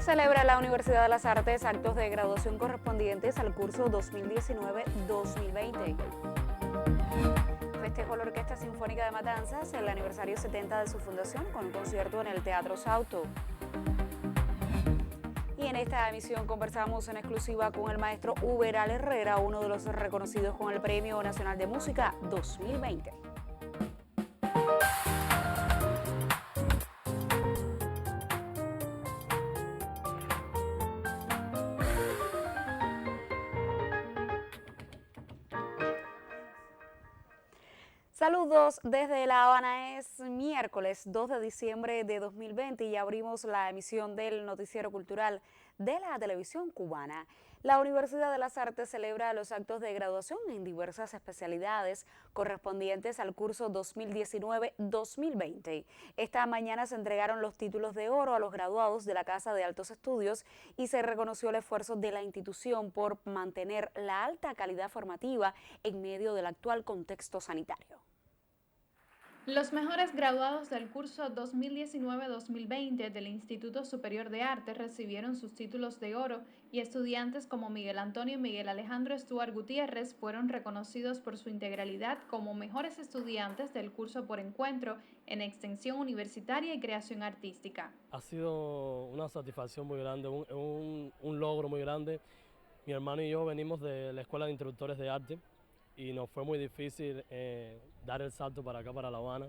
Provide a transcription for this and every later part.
Celebra la Universidad de las Artes actos de graduación correspondientes al curso 2019-2020. Festejó la Orquesta Sinfónica de Matanzas el aniversario 70 de su fundación con un concierto en el Teatro Sauto. Y en esta emisión conversamos en exclusiva con el maestro Uberal Herrera, uno de los reconocidos con el Premio Nacional de Música 2020. Saludos desde La Habana, es miércoles 2 de diciembre de 2020 y abrimos la emisión del Noticiero Cultural de la televisión cubana. La Universidad de las Artes celebra los actos de graduación en diversas especialidades correspondientes al curso 2019-2020. Esta mañana se entregaron los títulos de oro a los graduados de la Casa de Altos Estudios y se reconoció el esfuerzo de la institución por mantener la alta calidad formativa en medio del actual contexto sanitario. Los mejores graduados del curso 2019-2020 del Instituto Superior de Arte recibieron sus títulos de oro y estudiantes como Miguel Antonio y Miguel Alejandro Stuart Gutiérrez fueron reconocidos por su integralidad como mejores estudiantes del curso por encuentro en extensión universitaria y creación artística. Ha sido una satisfacción muy grande, un logro muy grande. Mi hermano y yo venimos de la Escuela de Instructores de Arte y nos fue muy difícil dar el salto para acá, para La Habana.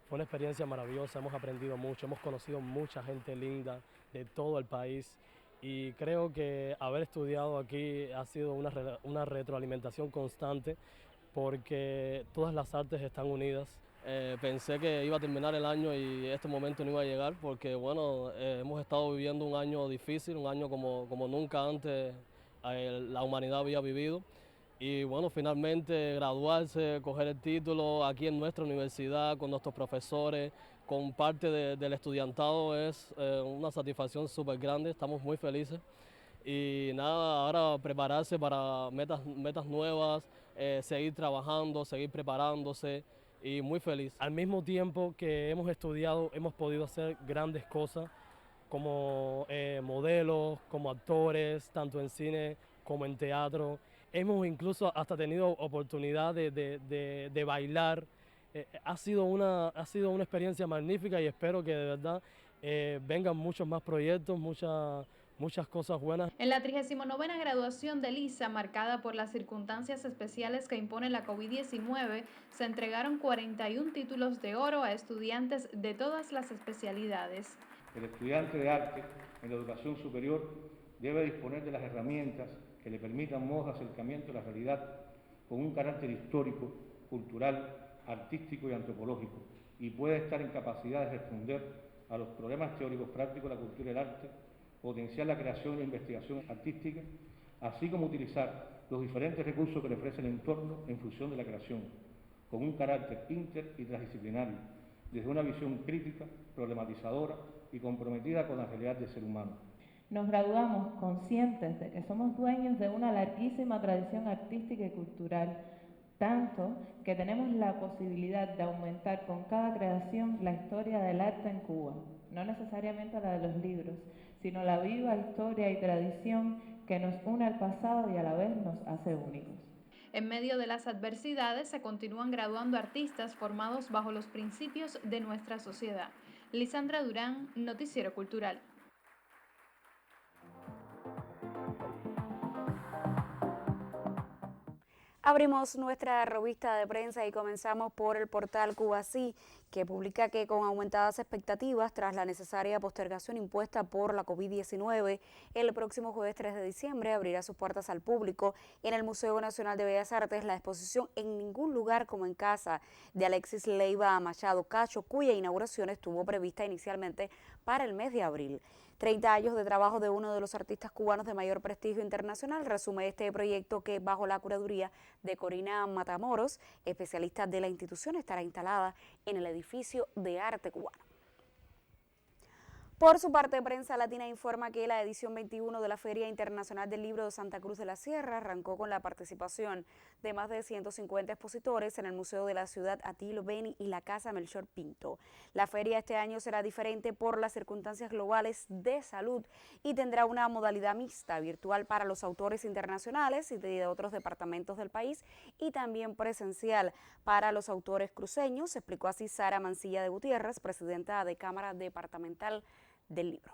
Fue una experiencia maravillosa, hemos aprendido mucho, hemos conocido mucha gente linda de todo el país y creo que haber estudiado aquí ha sido una retroalimentación constante porque todas las artes están unidas. Pensé que iba a terminar el año y este momento no iba a llegar porque bueno, hemos estado viviendo un año difícil, un año como nunca antes la humanidad había vivido. Y bueno, finalmente graduarse, coger el título aquí en nuestra universidad, con nuestros profesores, con parte del estudiantado es una satisfacción súper grande, estamos muy felices. Y nada, ahora prepararse para metas nuevas, seguir trabajando, seguir preparándose y muy feliz. Al mismo tiempo que hemos estudiado, hemos podido hacer grandes cosas como modelos, como actores, tanto en cine como en teatro. Hemos incluso hasta tenido oportunidad de bailar. Ha sido una experiencia magnífica y espero que de verdad vengan muchos más proyectos, muchas cosas buenas. En la 39ª graduación de LISA, marcada por las circunstancias especiales que impone la COVID-19, se entregaron 41 títulos de oro a estudiantes de todas las especialidades. El estudiante de arte en la educación superior debe disponer de las herramientas que le permitan modo acercamiento a la realidad con un carácter histórico, cultural, artístico y antropológico, y puede estar en capacidad de responder a los problemas teóricos prácticos de la cultura y el arte, potenciar la creación y la investigación artística, así como utilizar los diferentes recursos que le ofrece el entorno en función de la creación, con un carácter inter y transdisciplinario, desde una visión crítica, problematizadora y comprometida con la realidad del ser humano. Nos graduamos conscientes de que somos dueños de una larguísima tradición artística y cultural, tanto que tenemos la posibilidad de aumentar con cada creación la historia del arte en Cuba, no necesariamente la de los libros, sino la viva historia y tradición que nos une al pasado y a la vez nos hace únicos. En medio de las adversidades se continúan graduando artistas formados bajo los principios de nuestra sociedad. Lisandra Durán, Noticiero Cultural. Abrimos nuestra revista de prensa y comenzamos por el portal Cubasí, que publica que con aumentadas expectativas tras la necesaria postergación impuesta por la COVID-19, el próximo jueves 3 de diciembre abrirá sus puertas al público en el Museo Nacional de Bellas Artes la exposición En ningún lugar como en casa de Alexis Leiva Machado Cacho, cuya inauguración estuvo prevista inicialmente para el mes de abril. 30 años de trabajo de uno de los artistas cubanos de mayor prestigio internacional resume este proyecto que, bajo la curaduría de Corina Matamoros, especialista de la institución, estará instalada en el edificio de arte cubano. Por su parte, Prensa Latina informa que la edición 21 de la Feria Internacional del Libro de Santa Cruz de la Sierra arrancó con la participación de más de 150 expositores en el Museo de la Ciudad Atilio Beni y la Casa Melchor Pinto. La feria este año será diferente por las circunstancias globales de salud y tendrá una modalidad mixta, virtual para los autores internacionales y de otros departamentos del país y también presencial para los autores cruceños, explicó así Sara Mancilla de Gutiérrez, presidenta de Cámara Departamental del Libro.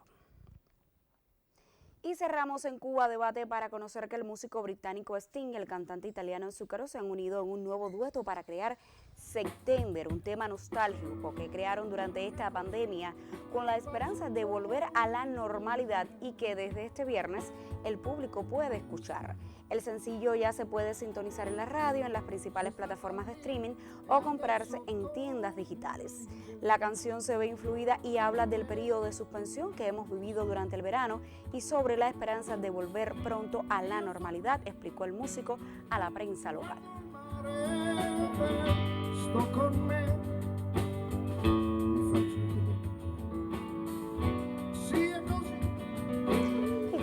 Y cerramos en Cuba Debate para conocer que el músico británico Sting y el cantante italiano Zucchero se han unido en un nuevo dueto para crear September, un tema nostálgico que crearon durante esta pandemia con la esperanza de volver a la normalidad y que desde este viernes el público puede escuchar. El sencillo ya se puede sintonizar en la radio, en las principales plataformas de streaming o comprarse en tiendas digitales. La canción se ve influida y habla del periodo de suspensión que hemos vivido durante el verano y sobre la esperanza de volver pronto a la normalidad, explicó el músico a la prensa local.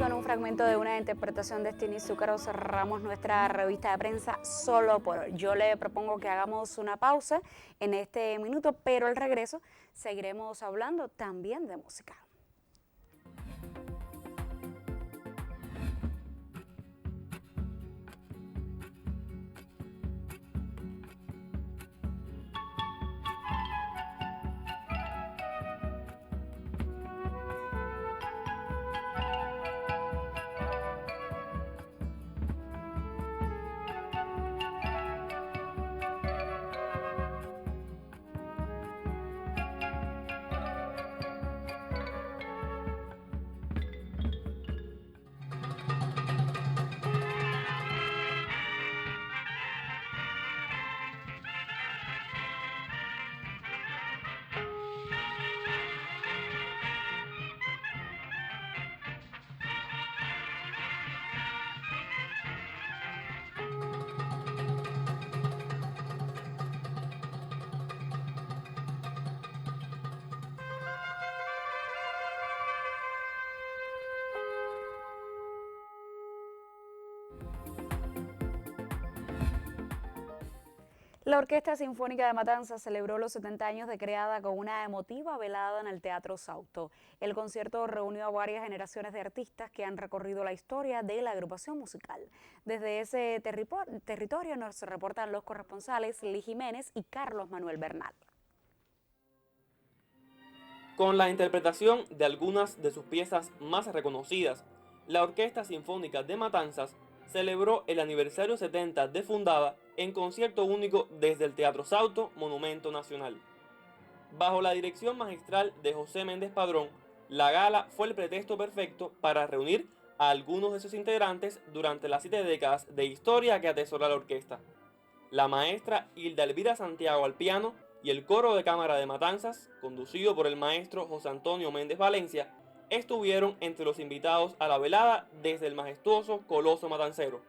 Con un fragmento de una interpretación de Sting y Zucchero cerramos nuestra revista de prensa solo por hoy. Yo le propongo que hagamos una pausa en este minuto, pero al regreso seguiremos hablando también de música. La Orquesta Sinfónica de Matanzas celebró los 70 años de creada con una emotiva velada en el Teatro Sauto. El concierto reunió a varias generaciones de artistas que han recorrido la historia de la agrupación musical. Desde ese territorio nos reportan los corresponsales Lee Jiménez y Carlos Manuel Bernal. Con la interpretación de algunas de sus piezas más reconocidas, la Orquesta Sinfónica de Matanzas celebró el aniversario 70 de fundada en concierto único desde el Teatro Sauto, Monumento Nacional. Bajo la dirección magistral de José Méndez Padrón, la gala fue el pretexto perfecto para reunir a algunos de sus integrantes durante las 7 décadas de historia que atesora la orquesta. La maestra Hilda Elvira Santiago al piano y el coro de cámara de Matanzas, conducido por el maestro José Antonio Méndez Valencia, estuvieron entre los invitados a la velada desde el majestuoso Coloso Matancero.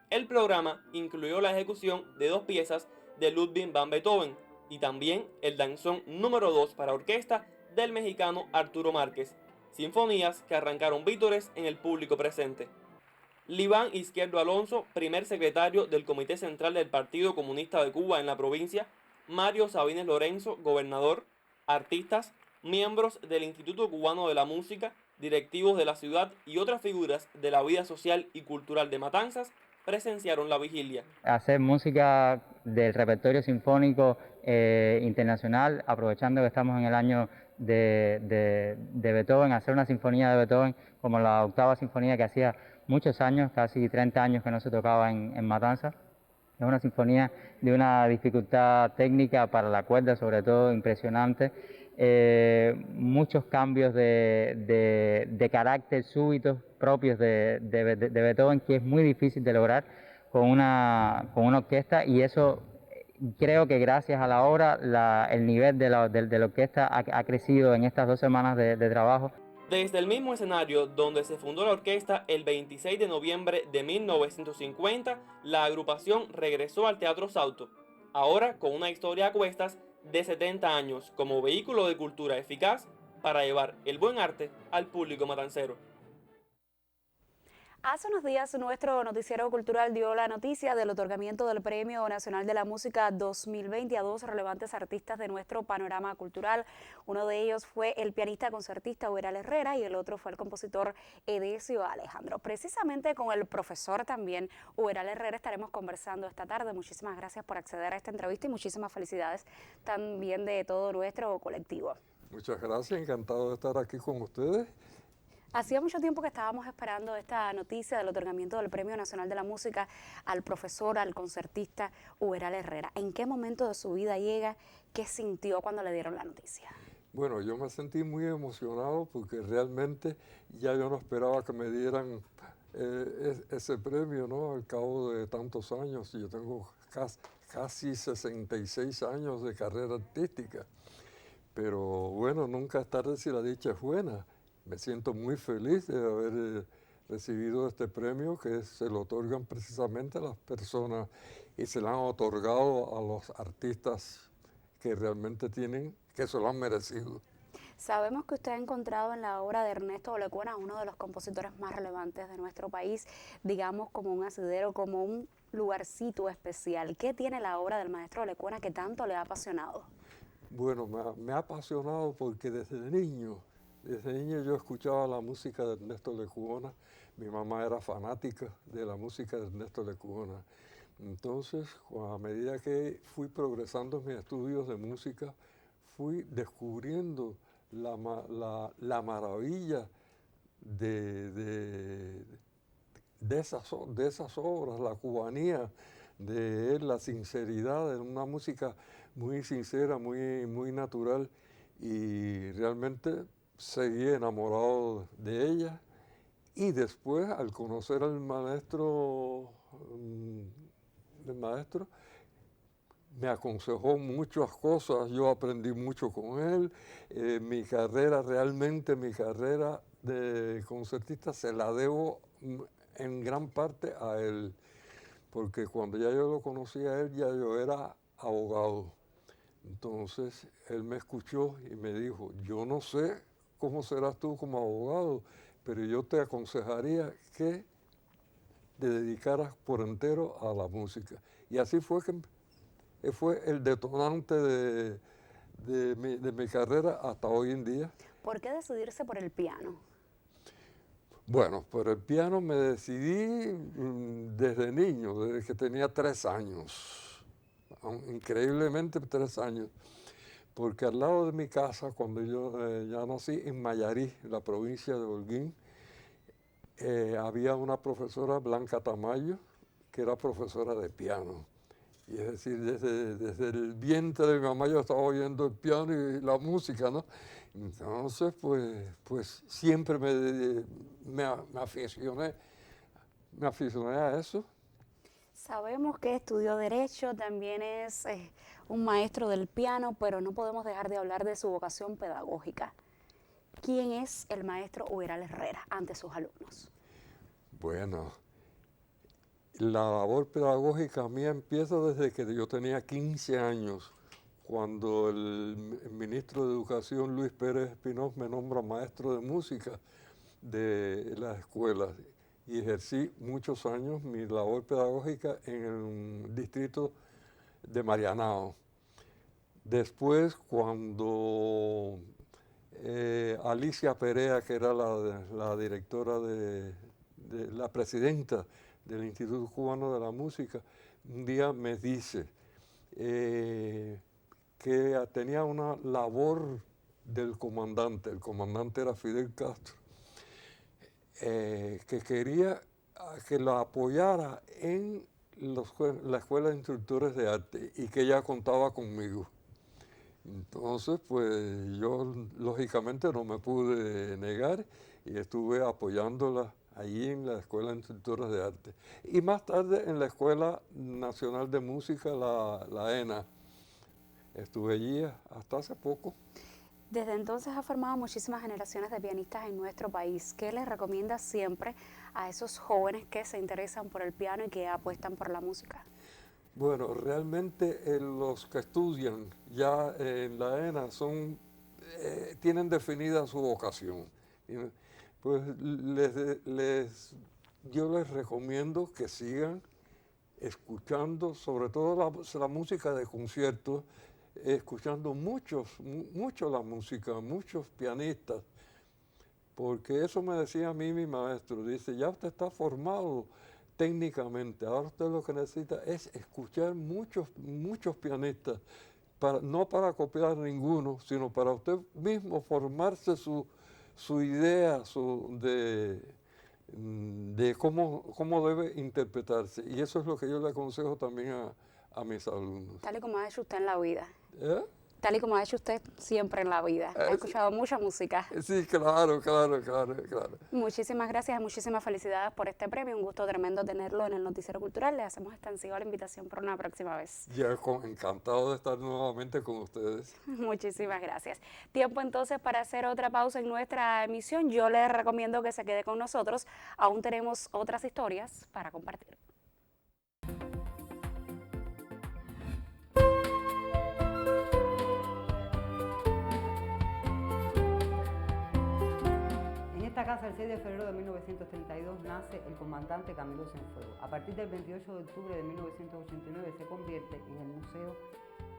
El programa incluyó la ejecución de 2 piezas de Ludwig van Beethoven y también el danzón número 2 para orquesta del mexicano Arturo Márquez, sinfonías que arrancaron vítores en el público presente. Liván Izquierdo Alonso, primer secretario del Comité Central del Partido Comunista de Cuba en la provincia, Mario Sabines Lorenzo, gobernador, artistas, miembros del Instituto Cubano de la Música, directivos de la ciudad y otras figuras de la vida social y cultural de Matanzas presenciaron la vigilia. Hacer música del repertorio sinfónico internacional, aprovechando que estamos en el año de Beethoven, hacer una sinfonía de Beethoven como la 8ª sinfonía que hacía muchos años, casi 30 años que no se tocaba en Matanzas. Es una sinfonía de una dificultad técnica para la cuerda, sobre todo impresionante. Muchos cambios de carácter súbitos propios de Beethoven, que es muy difícil de lograr con una orquesta, y eso creo que gracias a la obra el nivel de la orquesta ha crecido en estas 2 semanas de trabajo. Desde el mismo escenario donde se fundó la orquesta el 26 de noviembre de 1950, la agrupación regresó al Teatro Sauto, ahora con una historia a cuestas de 70 años como vehículo de cultura eficaz para llevar el buen arte al público matancero. Hace unos días nuestro noticiero cultural dio la noticia del otorgamiento del Premio Nacional de la Música 2020 a dos relevantes artistas de nuestro panorama cultural. Uno de ellos fue el pianista concertista Uberal Herrera y el otro fue el compositor Edesio Alejandro. Precisamente con el profesor también Uberal Herrera estaremos conversando esta tarde. Muchísimas gracias por acceder a esta entrevista y muchísimas felicidades también de todo nuestro colectivo. Muchas gracias, encantado de estar aquí con ustedes. Hacía mucho tiempo que estábamos esperando esta noticia del otorgamiento del Premio Nacional de la Música al profesor, al concertista Uberal Herrera. ¿En qué momento de su vida llega? ¿Qué sintió cuando le dieron la noticia? Bueno, yo me sentí muy emocionado porque realmente ya yo no esperaba que me dieran ese premio, ¿no? Al cabo de tantos años. Yo tengo casi 66 años de carrera artística. Pero bueno, nunca es tarde si la dicha es buena. Me siento muy feliz de haber recibido este premio que se lo otorgan precisamente a las personas y se lo han otorgado a los artistas que realmente que se lo han merecido. Sabemos que usted ha encontrado en la obra de Ernesto Lecuona uno de los compositores más relevantes de nuestro país, digamos como un asidero, como un lugarcito especial. ¿Qué tiene la obra del maestro Lecuona que tanto le ha apasionado? Bueno, me ha apasionado porque desde niño yo escuchaba la música de Ernesto Lecuona. Mi mamá era fanática de la música de Ernesto Lecuona. Entonces, a medida que fui progresando en mis estudios de música, fui descubriendo la maravilla de esas obras, la cubanía de él, la sinceridad, de una música muy sincera, muy natural, y realmente seguí enamorado de ella. Y después, al conocer al maestro, me aconsejó muchas cosas, yo aprendí mucho con él. Mi carrera de concertista se la debo en gran parte a él, porque cuando ya yo lo conocí a él, ya yo era abogado. Entonces, él me escuchó y me dijo, yo no sé cómo serás tú como abogado, pero yo te aconsejaría que te dedicaras por entero a la música. Y así fue que fue el detonante de mi carrera hasta hoy en día. ¿Por qué decidirse por el piano? Bueno, por el piano me decidí desde niño, desde que tenía 3 años, increíblemente 3 años, porque al lado de mi casa, cuando yo ya nací en Mayarí, la provincia de Holguín, había una profesora, Blanca Tamayo, que era profesora de piano. Y es decir, desde el vientre de mi mamá yo estaba oyendo el piano y la música, ¿no? Entonces, pues siempre me aficioné a eso. Sabemos que estudió Derecho, también es un maestro del piano, pero no podemos dejar de hablar de su vocación pedagógica. ¿Quién es el maestro Uberal Herrera ante sus alumnos? Bueno, la labor pedagógica mía empieza desde que yo tenía 15 años, cuando el ministro de Educación, Luis Pérez Espinoz, me nombra maestro de música de las escuelas. Y ejercí muchos años mi labor pedagógica en el distrito de Marianao. Después, cuando Alicia Perea, que era la directora la presidenta del Instituto Cubano de la Música, un día me dice que tenía una labor del comandante, el comandante era Fidel Castro, que quería que la apoyara en la Escuela de Instructores de Arte y que ella contaba conmigo. Entonces, pues yo lógicamente no me pude negar y estuve apoyándola allí en la Escuela de Instructores de Arte. Y más tarde en la Escuela Nacional de Música, la ENA. Estuve allí hasta hace poco. Desde entonces ha formado muchísimas generaciones de pianistas en nuestro país. ¿Qué les recomienda siempre a esos jóvenes que se interesan por el piano y que apuestan por la música? Bueno, realmente los que estudian ya en la ENA son tienen definida su vocación. Pues yo les recomiendo que sigan escuchando, sobre todo la música de conciertos, escuchando mucho la música, muchos pianistas, porque eso me decía a mí mi maestro, dice, ya usted está formado técnicamente, ahora usted lo que necesita es escuchar muchos pianistas, no para copiar ninguno, sino para usted mismo formarse su idea de cómo debe interpretarse. Y eso es lo que yo le aconsejo también a mis alumnos. Tal y como ha hecho usted en la vida. ¿Eh? Tal y como ha hecho usted siempre en la vida. Ha escuchado mucha música. Sí, claro. Muchísimas gracias y muchísimas felicidades por este premio. Un gusto tremendo tenerlo en el Noticiero Cultural. Le hacemos extensiva la invitación por una próxima vez. Ya, encantado de estar nuevamente con ustedes. Muchísimas gracias. Tiempo entonces para hacer otra pausa en nuestra emisión. Yo les recomiendo que se quede con nosotros. Aún tenemos otras historias para compartir. En esta casa, el 6 de febrero de 1932, nace el comandante Camilo Cienfuegos. A partir del 28 de octubre de 1989 se convierte en el Museo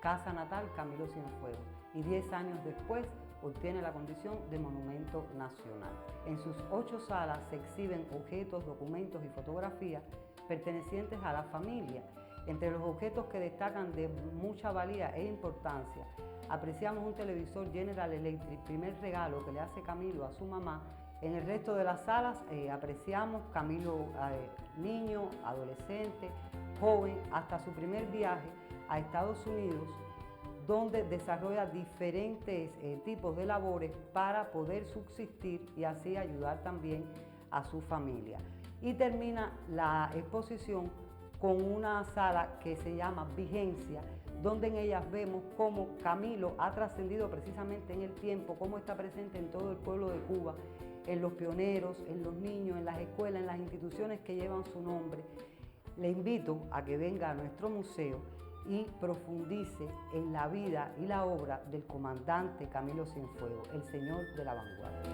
Casa Natal Camilo Cienfuegos y 10 años después obtiene la condición de Monumento Nacional. En sus 8 salas se exhiben objetos, documentos y fotografías pertenecientes a la familia. Entre los objetos que destacan de mucha valía e importancia, apreciamos un televisor General Electric, primer regalo que le hace Camilo a su mamá. En el resto de las salas apreciamos Camilo niño, adolescente, joven, hasta su primer viaje a Estados Unidos, donde desarrolla diferentes tipos de labores para poder subsistir y así ayudar también a su familia. Y termina la exposición con una sala que se llama Vigencia, donde en ellas vemos cómo Camilo ha trascendido precisamente en el tiempo, cómo está presente en todo el pueblo de Cuba, en los pioneros, en los niños, en las escuelas, en las instituciones que llevan su nombre. Le invito a que venga a nuestro museo y profundice en la vida y la obra del comandante Camilo Cienfuegos, el señor de la vanguardia.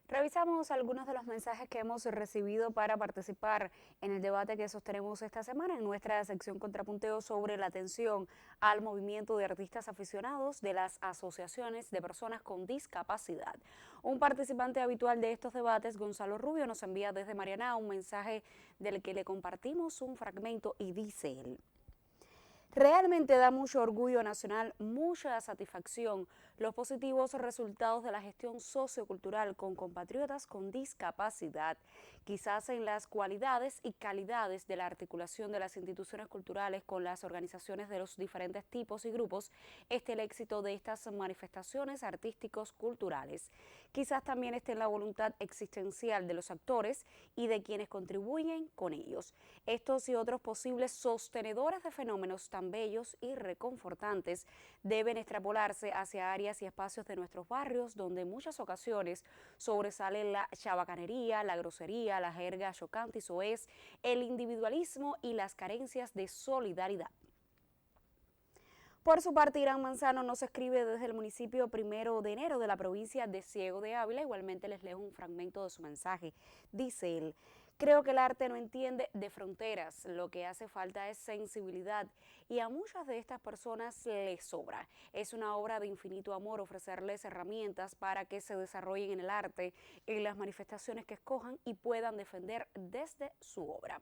Revisamos algunos de los mensajes que hemos recibido para participar en el debate que sostenemos esta semana en nuestra sección Contrapunteo sobre la atención al movimiento de artistas aficionados de las asociaciones de personas con discapacidad. Un participante habitual de estos debates, Gonzalo Rubio, nos envía desde Marianao un mensaje del que le compartimos un fragmento y dice él: realmente da mucho orgullo nacional, mucha satisfacción los positivos resultados de la gestión sociocultural con compatriotas con discapacidad. Quizás en las cualidades y calidades de la articulación de las instituciones culturales con las organizaciones de los diferentes tipos y grupos esté el éxito de estas manifestaciones artísticos culturales. Quizás también esté en la voluntad existencial de los actores y de quienes contribuyen con ellos. Estos y otros posibles sostenedores de fenómenos tan bellos y reconfortantes deben extrapolarse hacia áreas y espacios de nuestros barrios donde en muchas ocasiones sobresalen la chabacanería, la grosería, la jerga chocante y soez, el individualismo y las carencias de solidaridad. Por su parte, Irán Manzano nos escribe desde el municipio 1 de enero de la provincia de Ciego de Ávila. Igualmente les leo un fragmento de su mensaje. Dice él: creo que el arte no entiende de fronteras, lo que hace falta es sensibilidad y a muchas de estas personas les sobra. Es una obra de infinito amor ofrecerles herramientas para que se desarrollen en el arte, en las manifestaciones que escojan y puedan defender desde su obra.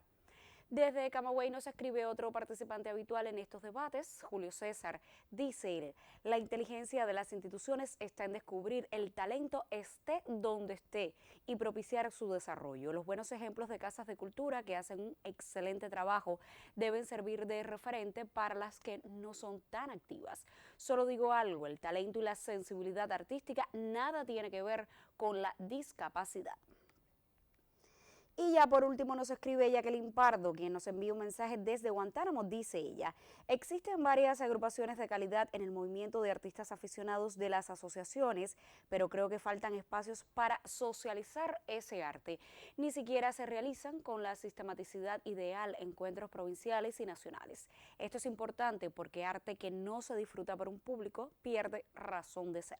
Desde Camagüey nos escribe otro participante habitual en estos debates, Julio César. Dice él: la inteligencia de las instituciones está en descubrir el talento esté donde esté y propiciar su desarrollo. Los buenos ejemplos de casas de cultura que hacen un excelente trabajo deben servir de referente para las que no son tan activas. Solo digo algo: el talento y la sensibilidad artística nada tiene que ver con la discapacidad. Y ya por último nos escribe Jacqueline Pardo, quien nos envía un mensaje desde Guantánamo. Dice ella: existen varias agrupaciones de calidad en el movimiento de artistas aficionados de las asociaciones, pero creo que faltan espacios para socializar ese arte. Ni siquiera se realizan con la sistematicidad ideal encuentros provinciales y nacionales. Esto es importante porque arte que no se disfruta por un público pierde razón de ser.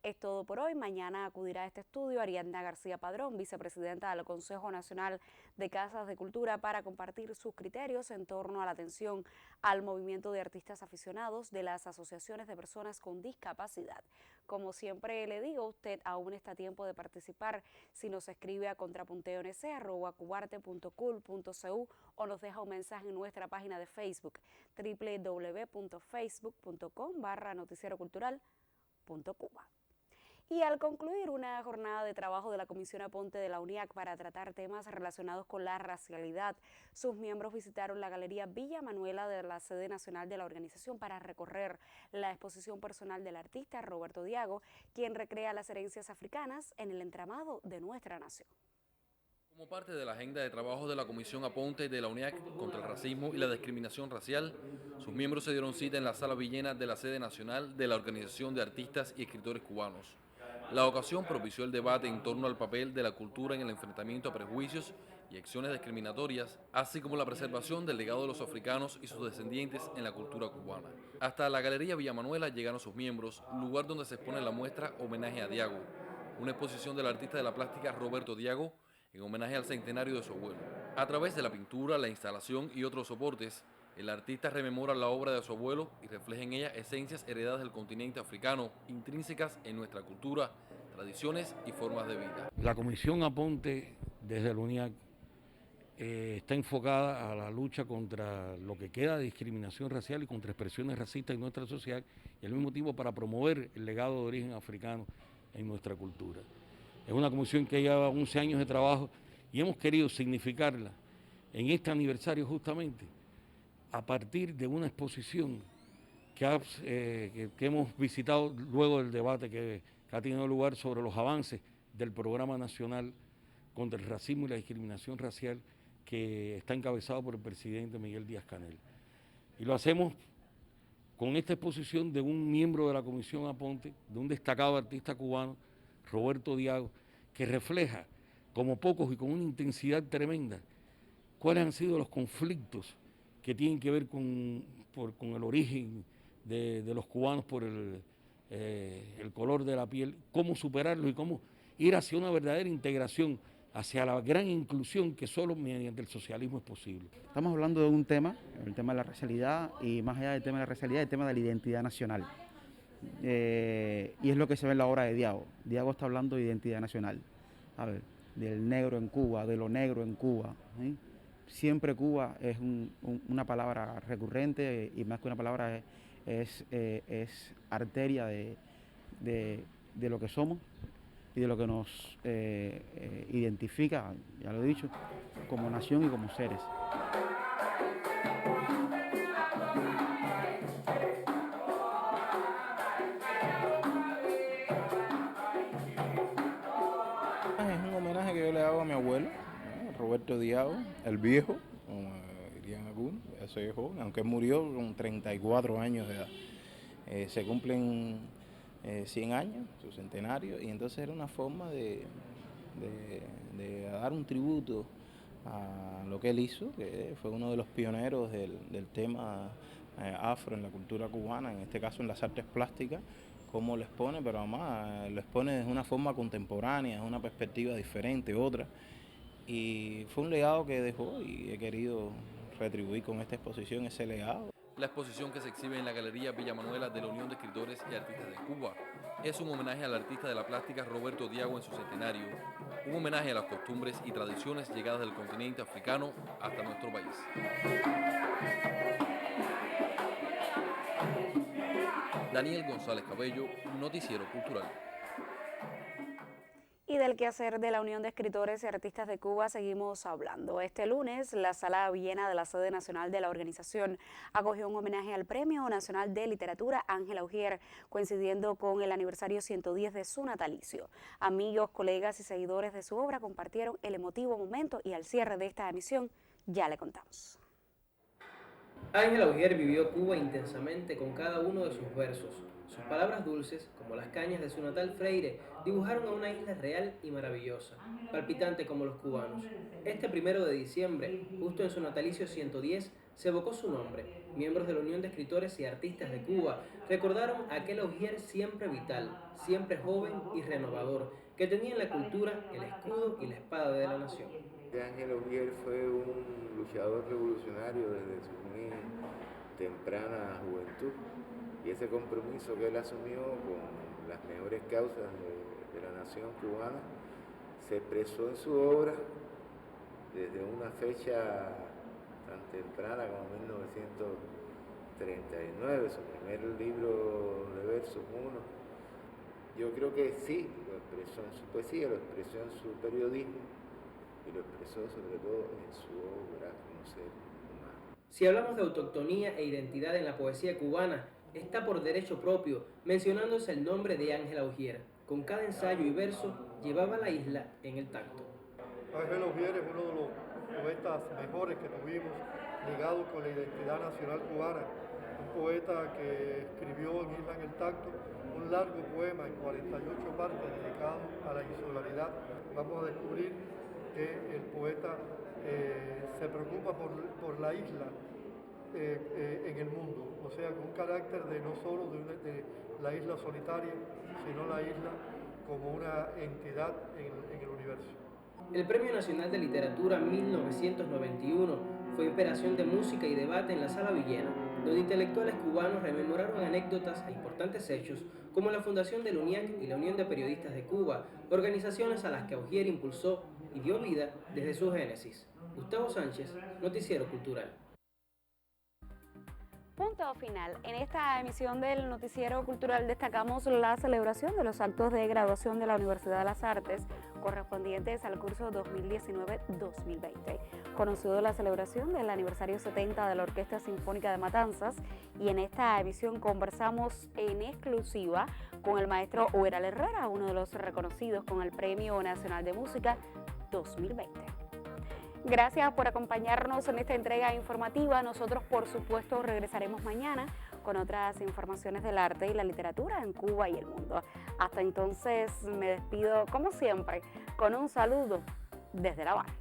Es todo por hoy. Mañana acudirá a este estudio Ariadna García Padrón, vicepresidenta del Consejo Nacional de Casas de Cultura, para compartir sus criterios en torno a la atención al movimiento de artistas aficionados de las asociaciones de personas con discapacidad. Como siempre le digo, usted aún está a tiempo de participar si nos escribe a contrapunteo.cubarte.cul.cu o nos deja un mensaje en nuestra página de Facebook, www.facebook.com/noticierocultural.cuba. Y al concluir una jornada de trabajo de la Comisión Aponte de la UNIAC para tratar temas relacionados con la racialidad, sus miembros visitaron la Galería Villa Manuela de la sede nacional de la organización para recorrer la exposición personal del artista Roberto Diago, quien recrea las herencias africanas en el entramado de nuestra nación. Como parte de la agenda de trabajo de la Comisión Aponte de la UNIAC contra el racismo y la discriminación racial, sus miembros se dieron cita en la Sala Villena de la sede nacional de la Organización de Artistas y Escritores Cubanos. La ocasión propició el debate en torno al papel de la cultura en el enfrentamiento a prejuicios y acciones discriminatorias, así como la preservación del legado de los africanos y sus descendientes en la cultura cubana. Hasta la Galería Villa Manuela llegaron sus miembros, lugar donde se expone la muestra Homenaje a Diago, una exposición del artista de la plástica Roberto Diago en homenaje al centenario de su abuelo. A través de la pintura, la instalación y otros soportes, el artista rememora la obra de su abuelo y refleja en ella esencias heredadas del continente africano, intrínsecas en nuestra cultura, tradiciones y formas de vida. La Comisión Aponte, desde el UNIAC, está enfocada a la lucha contra lo que queda de discriminación racial y contra expresiones racistas en nuestra sociedad, y al mismo tiempo para promover el legado de origen africano en nuestra cultura. Es una comisión que lleva 11 años de trabajo y hemos querido significarla en este aniversario justamente a partir de una exposición que hemos visitado luego del debate que ha tenido lugar sobre los avances del Programa Nacional contra el Racismo y la Discriminación Racial, que está encabezado por el presidente Miguel Díaz-Canel. Y lo hacemos con esta exposición de un miembro de la Comisión Aponte, de un destacado artista cubano, Roberto Diago, que refleja, como pocos y con una intensidad tremenda, cuáles han sido los conflictos que tienen que ver con el origen de los cubanos por el color de la piel, cómo superarlo y cómo ir hacia una verdadera integración, hacia la gran inclusión que solo mediante el socialismo es posible. Estamos hablando de un tema, el tema de la racialidad, y más allá del tema de la racialidad, el tema de la identidad nacional. Y es lo que se ve en la obra de Diago. Diago está hablando de identidad nacional, a ver, del negro en Cuba, de lo negro en Cuba, ¿sí? Siempre Cuba es una palabra recurrente, y más que una palabra es arteria de lo que somos y de lo que nos identifica, ya lo he dicho, como nación y como seres. Es un homenaje que yo le hago a mi abuelo, Roberto Diago, el viejo, como dirían algunos, ese viejo, aunque murió con 34 años de edad. Se cumplen 100 años, su centenario, y entonces era una forma de dar un tributo a lo que él hizo, que fue uno de los pioneros del tema afro en la cultura cubana, en este caso en las artes plásticas, cómo lo expone, pero además lo expone de una forma contemporánea, una perspectiva diferente, otra. Y fue un legado que dejó y he querido retribuir con esta exposición ese legado. La exposición, que se exhibe en la Galería Villa Manuela de la Unión de Escritores y Artistas de Cuba, es un homenaje al artista de la plástica Roberto Diago en su centenario, un homenaje a las costumbres y tradiciones llegadas del continente africano hasta nuestro país. Daniel González Cabello, Noticiero Cultural. Y del quehacer de la Unión de Escritores y Artistas de Cuba seguimos hablando. Este lunes, la Sala Villena de la sede nacional de la organización acogió un homenaje al Premio Nacional de Literatura Ángela Ujier, coincidiendo con el aniversario 110 de su natalicio. Amigos, colegas y seguidores de su obra compartieron el emotivo momento y al cierre de esta emisión ya le contamos. Ángela Ujier vivió Cuba intensamente con cada uno de sus versos. Sus palabras dulces, como las cañas de su natal Freire, dibujaron a una isla real y maravillosa, palpitante como los cubanos. Este 1 de diciembre, justo en su natalicio 110, se evocó su nombre. Miembros de la Unión de Escritores y Artistas de Cuba recordaron a aquel Ujier siempre vital, siempre joven y renovador, que tenía en la cultura el escudo y la espada de la nación. Ángela Ujier fue un luchador revolucionario desde su muy temprana juventud. Y ese compromiso que él asumió con las mejores causas de la nación cubana se expresó en su obra desde una fecha tan temprana como 1939, su primer libro de versos, uno. Yo creo que sí, lo expresó en su poesía, lo expresó en su periodismo y lo expresó sobre todo en su obra como ser humano. Si hablamos de autoctonía e identidad en la poesía cubana, está por derecho propio, mencionándose el nombre de Ángela Ujier. Con cada ensayo y verso, llevaba la isla en el tacto. Ángela Ujier es uno de los poetas mejores que tuvimos, ligado con la identidad nacional cubana. Un poeta que escribió en Isla en el Tacto un largo poema en 48 partes dedicado a la insularidad. Vamos a descubrir que el poeta se preocupa por la isla en el mundo, o sea, con un carácter de no solo de la isla solitaria, sino la isla como una entidad en el universo. El Premio Nacional de Literatura 1991 fue operación de música y debate en la Sala Villena, donde intelectuales cubanos rememoraron anécdotas e importantes hechos, como la fundación del UNIAC y la Unión de Periodistas de Cuba, organizaciones a las que Ujier impulsó y dio vida desde su génesis. Gustavo Sánchez, Noticiero Cultural. Punto final. En esta emisión del Noticiero Cultural destacamos la celebración de los actos de graduación de la Universidad de las Artes correspondientes al curso 2019-2020. Conocido la celebración del aniversario 70 de la Orquesta Sinfónica de Matanzas, y en esta emisión conversamos en exclusiva con el maestro Ueral Herrera, uno de los reconocidos con el Premio Nacional de Música 2020. Gracias por acompañarnos en esta entrega informativa. Nosotros, por supuesto, regresaremos mañana con otras informaciones del arte y la literatura en Cuba y el mundo. Hasta entonces, me despido, como siempre, con un saludo desde La Habana.